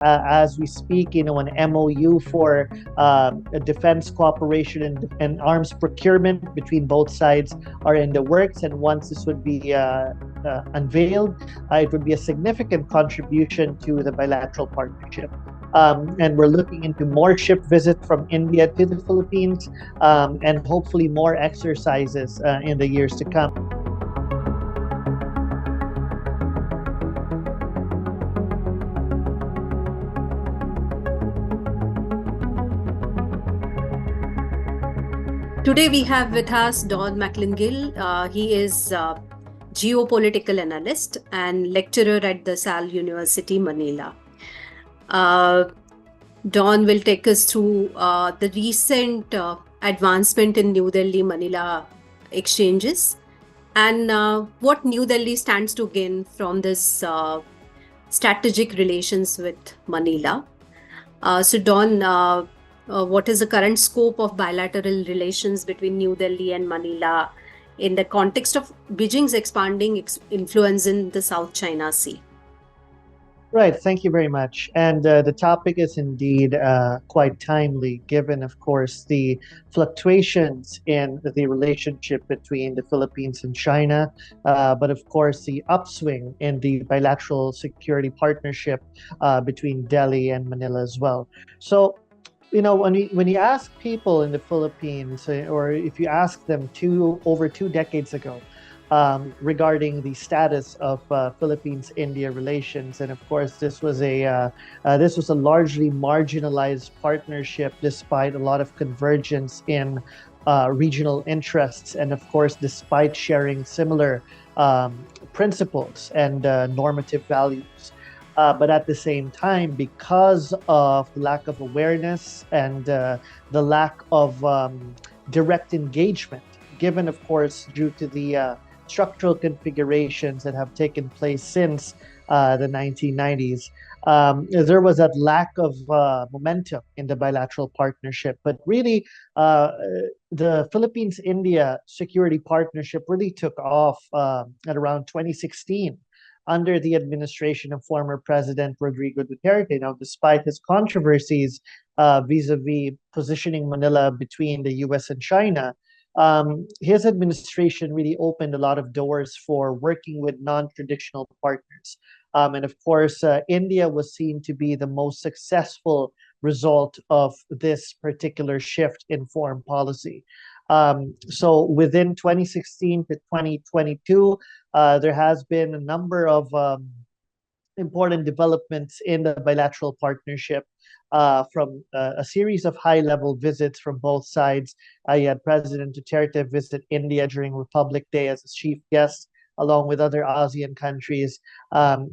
as we speak, an MOU for a defense cooperation and arms procurement between both sides are in the works. And once this would be unveiled, it would be a significant contribution to the bilateral partnership. And we're looking into more ship visits from India to the Philippines, and hopefully more exercises in the years to come. Today we have with us Don Maclain Gill. He is geopolitical analyst and lecturer at the Sal University, Manila. Don will take us through the recent advancement in New Delhi Manila exchanges and what New Delhi stands to gain from this strategic relations with Manila. So Don, what is the current scope of bilateral relations between New Delhi and Manila in the context of Beijing's expanding influence in the South China Sea? Right, thank you very much. And the topic is indeed quite timely, given, of course, the fluctuations in the relationship between the Philippines and China, but of course, the upswing in the bilateral security partnership between Delhi and Manila as well. So, when you ask people in the Philippines, or if you ask them over 2 decades ago, regarding the status of Philippines-India relations, and of course, this was a largely marginalized partnership, despite a lot of convergence in regional interests, and of course, despite sharing similar principles and normative values. But at the same time, because of the lack of awareness and the lack of direct engagement, given, of course, due to the structural configurations that have taken place since the 1990s, there was that lack of momentum in the bilateral partnership. But really, the Philippines-India security partnership really took off at around 2016 under the administration of former President Rodrigo Duterte. Now, despite his controversies vis-a-vis positioning Manila between the US and China, his administration really opened a lot of doors for working with non-traditional partners. And of course, India was seen to be the most successful result of this particular shift in foreign policy. So within 2016 to 2022, there has been a number of important developments in the bilateral partnership, from a series of high-level visits from both sides. You had President Duterte visit India during Republic Day as a chief guest, along with other ASEAN countries.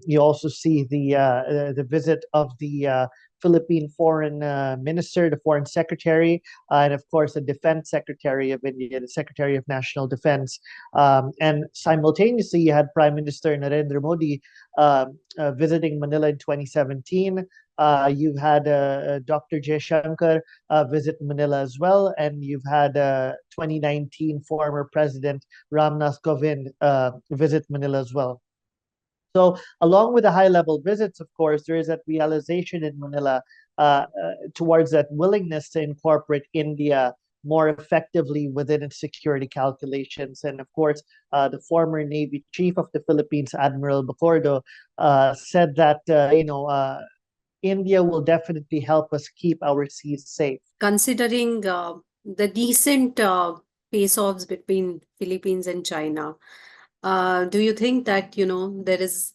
You also see the visit of the Philippine Foreign Minister, the Foreign Secretary, and of course the Defense Secretary of India, the Secretary of National Defense. And simultaneously, you had Prime Minister Narendra Modi visiting Manila in 2017. You've had Dr. Jaishankar visit Manila as well, and you've had 2019 former President Ramnath Kovind visit Manila as well. So, along with the high-level visits, of course, there is that realization in Manila towards that willingness to incorporate India more effectively within its security calculations. And of course, the former Navy Chief of the Philippines, Admiral Bacordo, said that India will definitely help us keep our seas safe. Considering the recent face-offs between Philippines and China, do you think that, there is,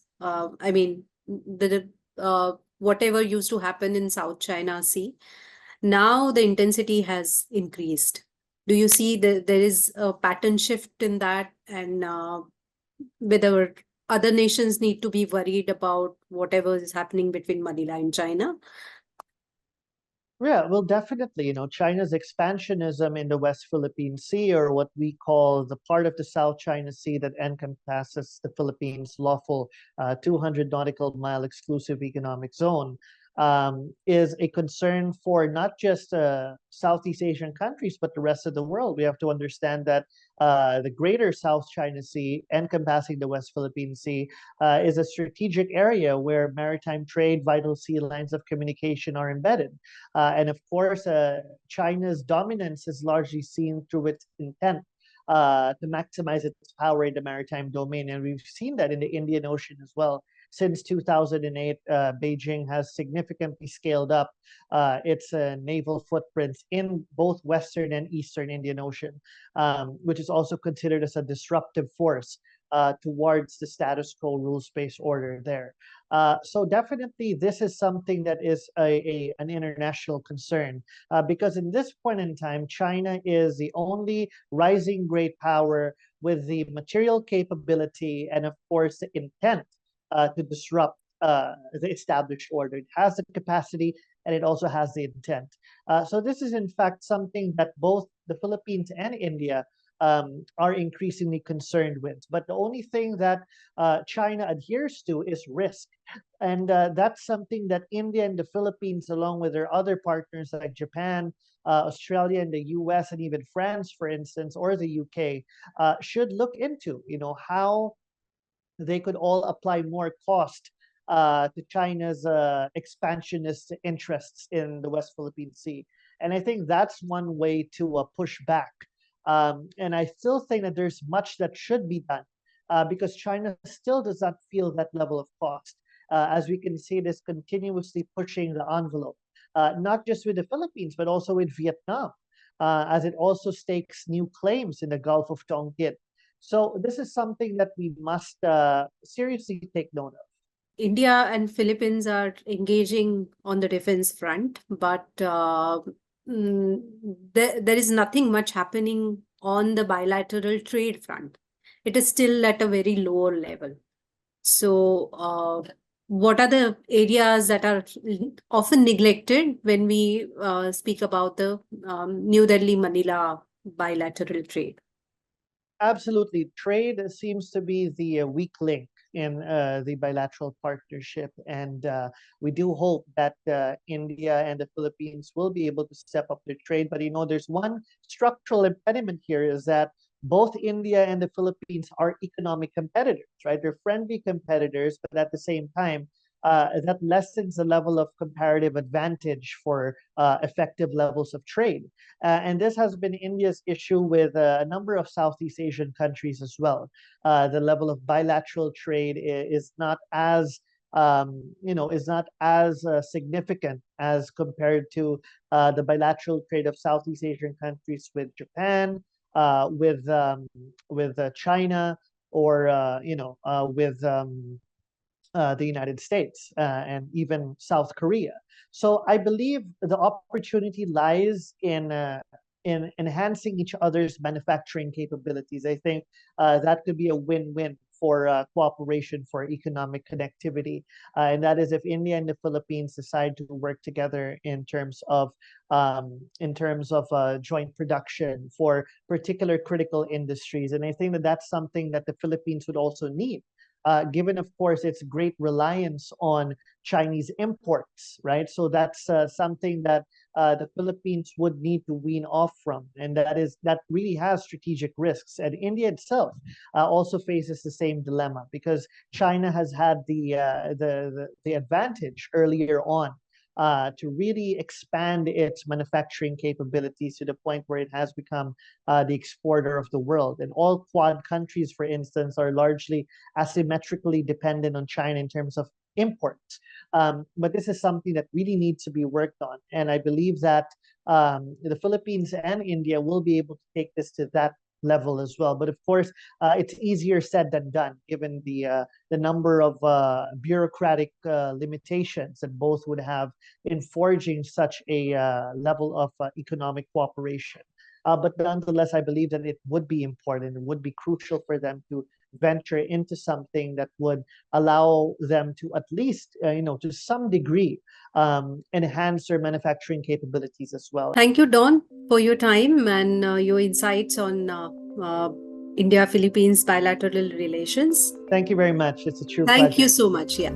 whatever used to happen in South China Sea, now the intensity has increased? Do you see that there is a pattern shift in that, and whether other nations need to be worried about whatever is happening between Manila and China? Yeah, well, definitely. China's expansionism in the West Philippine Sea, or what we call the part of the South China Sea that encompasses the Philippines' lawful 200 nautical mile exclusive economic zone, is a concern for not just Southeast Asian countries, but the rest of the world. We have to understand that the greater South China Sea, encompassing the West Philippine Sea, is a strategic area where maritime trade, vital sea lines of communication are embedded. And of course, China's dominance is largely seen through its intent to maximize its power in the maritime domain. And we've seen that in the Indian Ocean as well. Since 2008, Beijing has significantly scaled up its naval footprints in both Western and Eastern Indian Ocean, which is also considered as a disruptive force towards the status quo rules-based order there. So definitely this is something that is an international concern because in this point in time, China is the only rising great power with the material capability and of course the intent to disrupt the established order. It has the capacity and it also has the intent. So this is in fact something that both the Philippines and India are increasingly concerned with. But the only thing that China adheres to is risk. And that's something that India and the Philippines, along with their other partners like Japan, Australia, and the US, and even France, for instance, or the UK, should look into, how they could all apply more cost to China's expansionist interests in the West Philippine Sea. And I think that's one way to push back. And I still think that there's much that should be done because China still does not feel that level of cost. As we can see, it is continuously pushing the envelope, not just with the Philippines, but also with Vietnam, as it also stakes new claims in the Gulf of Tonkin. So this is something that we must seriously take note of. India and Philippines are engaging on the defense front, but there is nothing much happening on the bilateral trade front. It is still at a very lower level. So what are the areas that are often neglected when we speak about the New Delhi-Manila bilateral trade? Absolutely. Trade seems to be the weak link in the bilateral partnership. And we do hope that India and the Philippines will be able to step up their trade. But, there's one structural impediment here is that both India and the Philippines are economic competitors, right? They're friendly competitors, but at the same time, that lessens the level of comparative advantage for effective levels of trade. And this has been India's issue with a number of Southeast Asian countries as well. The level of bilateral trade is not as is not as significant as compared to the bilateral trade of Southeast Asian countries with Japan, with China, or with the United States and even South Korea. So I believe the opportunity lies in enhancing each other's manufacturing capabilities. I think that could be a win-win for cooperation for economic connectivity, and that is if India and the Philippines decide to work together in terms of joint production for particular critical industries. And I think that that's something that the Philippines would also need. Given, of course, its great reliance on Chinese imports, right? So that's something that the Philippines would need to wean off from, and that really has strategic risks. And India itself also faces the same dilemma because China has had the advantage earlier on to really expand its manufacturing capabilities to the point where it has become the exporter of the world. And all Quad countries, for instance, are largely asymmetrically dependent on China in terms of imports. But this is something that really needs to be worked on. And I believe that the Philippines and India will be able to take this to that level as well. But of course, it's easier said than done, given the number of bureaucratic limitations that both would have in forging such a level of economic cooperation. But nonetheless, I believe that it would be important, it would be crucial for them to venture into something that would allow them to at least, to some degree, enhance their manufacturing capabilities as well. Thank you, Don, for your time and your insights on India-Philippines bilateral relations. Thank you very much. It's a true Thank pleasure. you so much. Yeah.